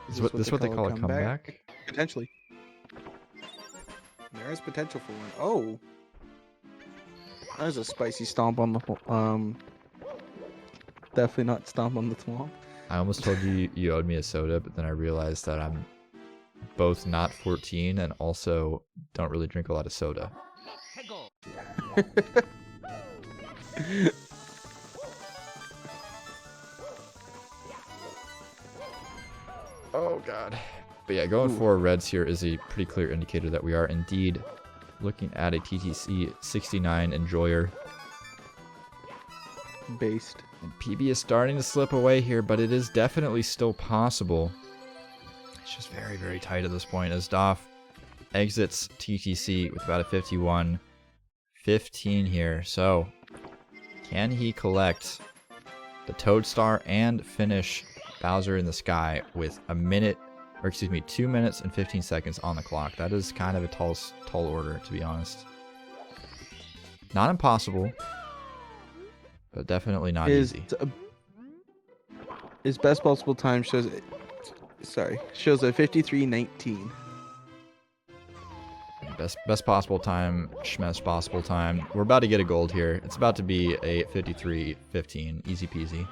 Is this what they call a comeback? Potentially. There is potential for one. Oh, that was a spicy stomp on the Definitely not stomp on the swamp. I almost told you you owed me a soda, but then I realized that I'm both not 14 and also don't really drink a lot of soda. Oh god. But yeah, going for reds here is a pretty clear indicator that we are indeed looking at a TTC 69 enjoyer. Based. And PB is starting to slip away here, but it is definitely still possible. It's just very, very tight at this point as Doph exits TTC with about a 51-15 here. So, can he collect the Toad Star and finish Bowser in the Sky with 2 minutes and 15 seconds on the clock? That is kind of a tall order, to be honest. Not impossible, but definitely not easy. His best possible time shows a 53:19. Best possible time, schmest possible time. We're about to get a gold here. It's about to be a 53:15, easy peasy.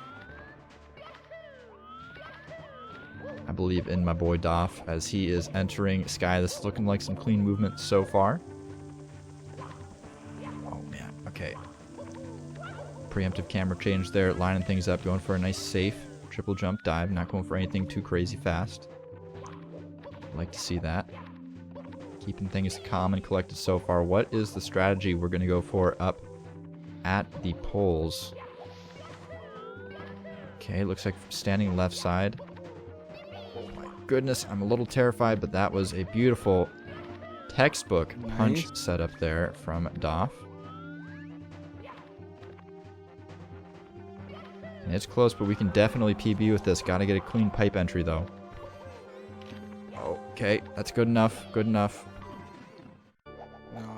I believe in my boy Doph as he is entering Sky. This is looking like some clean movement so far. Oh man, okay. Preemptive camera change there, lining things up, going for a nice safe triple jump dive, not going for anything too crazy fast. Like to see that. Keeping things calm and collected so far. What is the strategy we're going to go for up at the poles? Okay, looks like standing left side. Oh my goodness, I'm a little terrified, but that was a beautiful textbook punch setup there from Doph. And it's close, but we can definitely PB with this. Got to get a clean pipe entry, though. Okay, that's good enough. Good enough.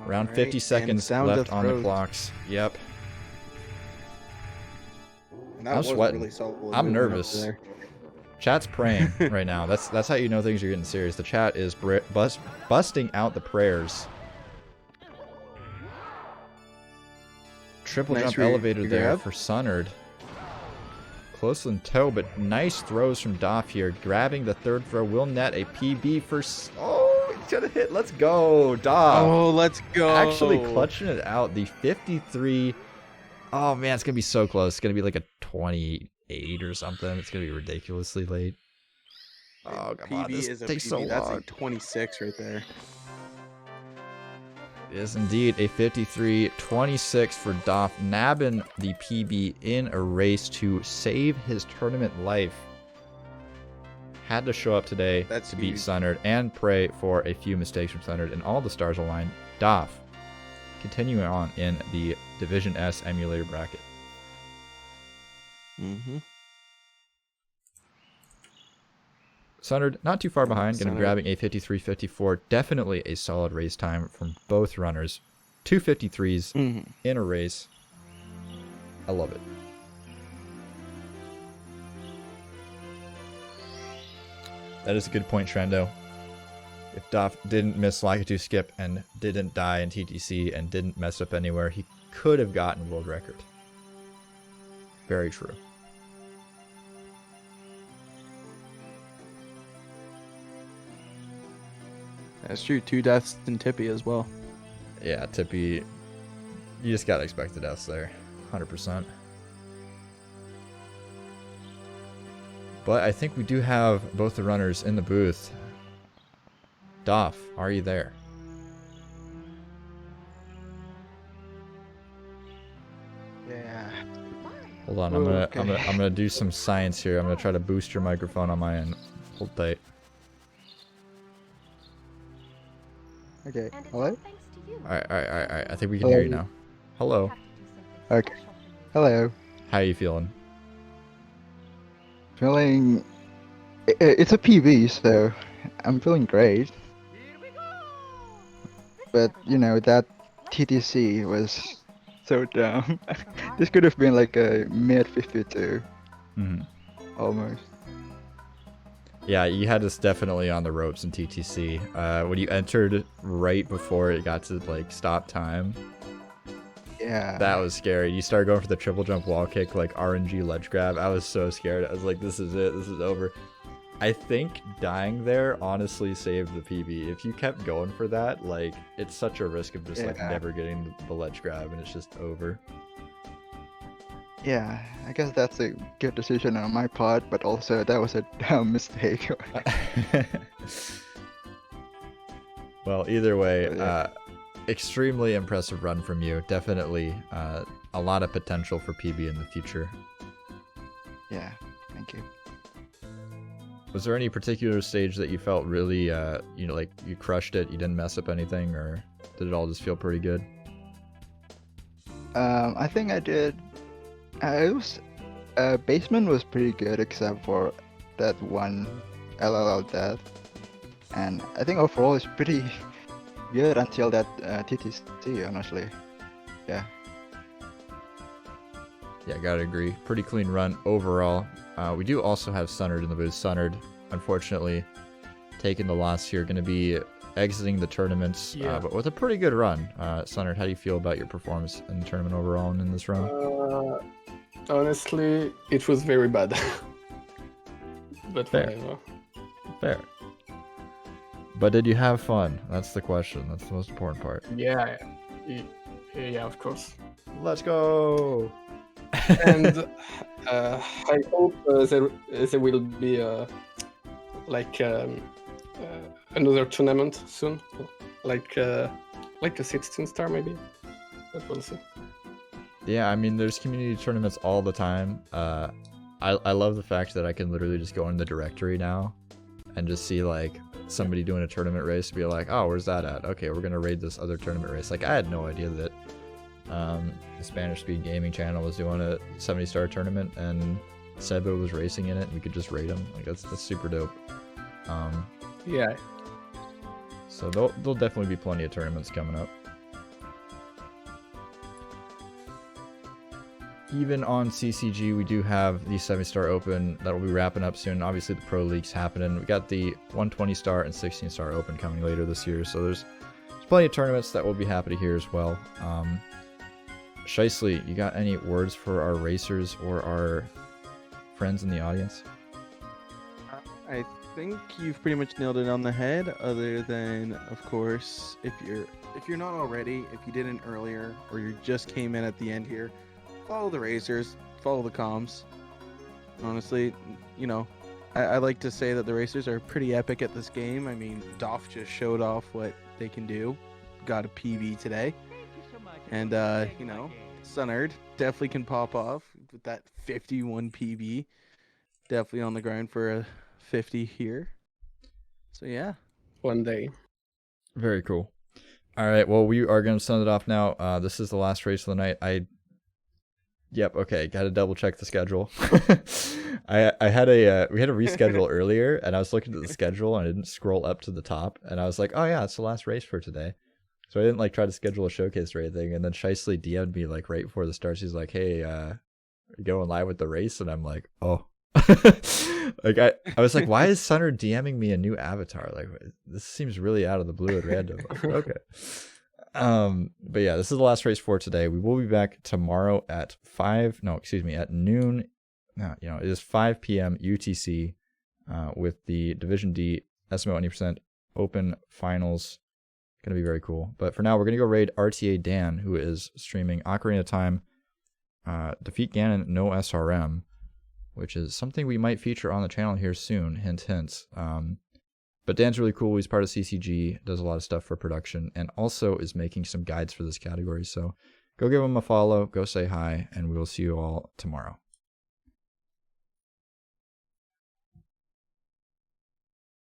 Around Alright, 50 and seconds sound left of on the throws. clocks. Yep. And that I'm was a sweating. really solid I'm movement up nervous. there. Chat's praying right now. That's how you know things are getting serious. The chat is busting out the prayers. Triple Nice jump elevator there grab. for Sunnard. Close in tow, but nice throws from Doph here. Grabbing the third throw will net a PB for... Oh, he's gonna hit. Let's go, Doph. Oh, let's go. Actually clutching it out. The 53... Oh, man, it's gonna be so close. It's gonna be like a 28 or something. It's gonna be ridiculously late. Oh, come on. This is a takes PB. so That's long. like 26 right there. Is indeed a 53-26 for Doph, nabbing the PB in a race to save his tournament life. Had to show up today That's to beat huge. Sunnard and pray for a few mistakes from Sunnard, and all the stars aligned. Doph continuing on in the Division S emulator bracket. Mm-hmm. Sunnard not too far behind, going to be Sunnard. grabbing a 53-54. Definitely a solid race time from both runners. 2 53s Mm-hmm. in a race. I love it. That is a good point, Trendo. If Doph didn't miss Lakitu skip and didn't die in TTC and didn't mess up anywhere, he could have gotten world record. Very true. That's true. 2 deaths in Tippy as well. Yeah, Tippy, you just gotta expect the deaths there. 100%. But I think we do have both the runners in the booth. Doph, are you there? Yeah. Hold on, I'm gonna Okay. I'm gonna do some science here. I'm gonna try to boost your microphone on my end. Hold tight. Okay. And it's Hello? all thanks to you. Alright. I think we can hear you now. Hello. Have to do something Okay. special for you. Hello. How you feeling? Feeling. It's a PB, so I'm feeling great. But you know that TTC was so dumb. This could have been like a mid 52 Mhm. almost. Yeah, you had us definitely on the ropes in TTC. When you entered right before it got to like stop time, Yeah. that was scary. You started going for the triple jump wall kick, like RNG ledge grab. I was so scared. I was like, this is it. This is over. I think dying there honestly saved the PB. If you kept going for that, like, it's such a risk of just like Yeah. never getting the ledge grab and it's just over. Yeah. I guess that's a good decision on my part, but also that was a dumb mistake. Well, either way, Yeah. extremely impressive run from you. Definitely a lot of potential for PB in the future. Yeah. Thank you. Was there any particular stage that you felt really, like you crushed it, you didn't mess up anything, or did it all just feel pretty good? I think I did. It was basement was pretty good except for that one LLL death, and I think overall it's pretty good until that TTC. Honestly, yeah. Yeah, gotta agree. Pretty clean run overall. We do also have Sunnard in the booth. Sunnard, unfortunately, taking the loss here. Going to be exiting the tournaments, Yeah. but with a pretty good run. Sunnard, how do you feel about your performance in the tournament overall and in this run? Honestly, it was very bad. But Fair. whatever. Fair. But did you have fun? That's the question. That's the most important part. Yeah, yeah, of course. Let's go! And I hope there will be another tournament soon, like a 16-star maybe. But we'll see. Yeah, I mean, there's community tournaments all the time. I love the fact that I can literally just go in the directory now and just see like somebody doing a tournament race, be like, oh, where's that at? Okay, we're gonna raid this other tournament race. Like, I had no idea that the Spanish Speed Gaming channel was doing a 70-star tournament and Seba was racing in it. And we could just raid him. Like, that's super dope. Yeah. So there'll definitely be plenty of tournaments coming up. even on CCG, we do have the 70-star open that will be wrapping up soon. Obviously, the Pro League's happening. We got the 120-star and 16-star open coming later this year. So there's plenty of tournaments that we'll be happy to hear as well. Shicely, you got any words for our racers or our friends in the audience? I think you've pretty much nailed it on the head. Other than, of course, if you're not already, if you didn't earlier, or you just came in at the end here, follow the racers, follow the comms. Honestly, I like to say that the racers are pretty epic at this game. I mean, Doph just showed off what they can do. Got a PB today. And, Sunnard definitely can pop off with that 51 PB. Definitely on the ground for a 50 here. So, yeah. One day. Very cool. All right, well, we are going to send it off now. This is the last race of the night. Yep, okay, got to double check the schedule. we had a reschedule earlier, and I was looking at the schedule, and I didn't scroll up to the top, and I was like, oh yeah, it's the last race for today. So I didn't try to schedule a showcase or anything, and then Shicely DM'd me right before the start. She's like, hey, are you going live with the race? And I'm like, oh. I was like, why is Sunnard DMing me a new avatar? This seems really out of the blue and random. Okay. But yeah, this is the last race for today. We will be back tomorrow at noon. It is 5 p.m. UTC with the Division D SMO 90% Open Finals. Going to be very cool. But for now, we're going to go raid RTA Dan, who is streaming Ocarina of Time, defeat Ganon, no SRM, which is something we might feature on the channel here soon. Hint, hints. But Dan's really cool. He's part of CCG, does a lot of stuff for production, and also is making some guides for this category. So go give him a follow, go say hi, and we will see you all tomorrow.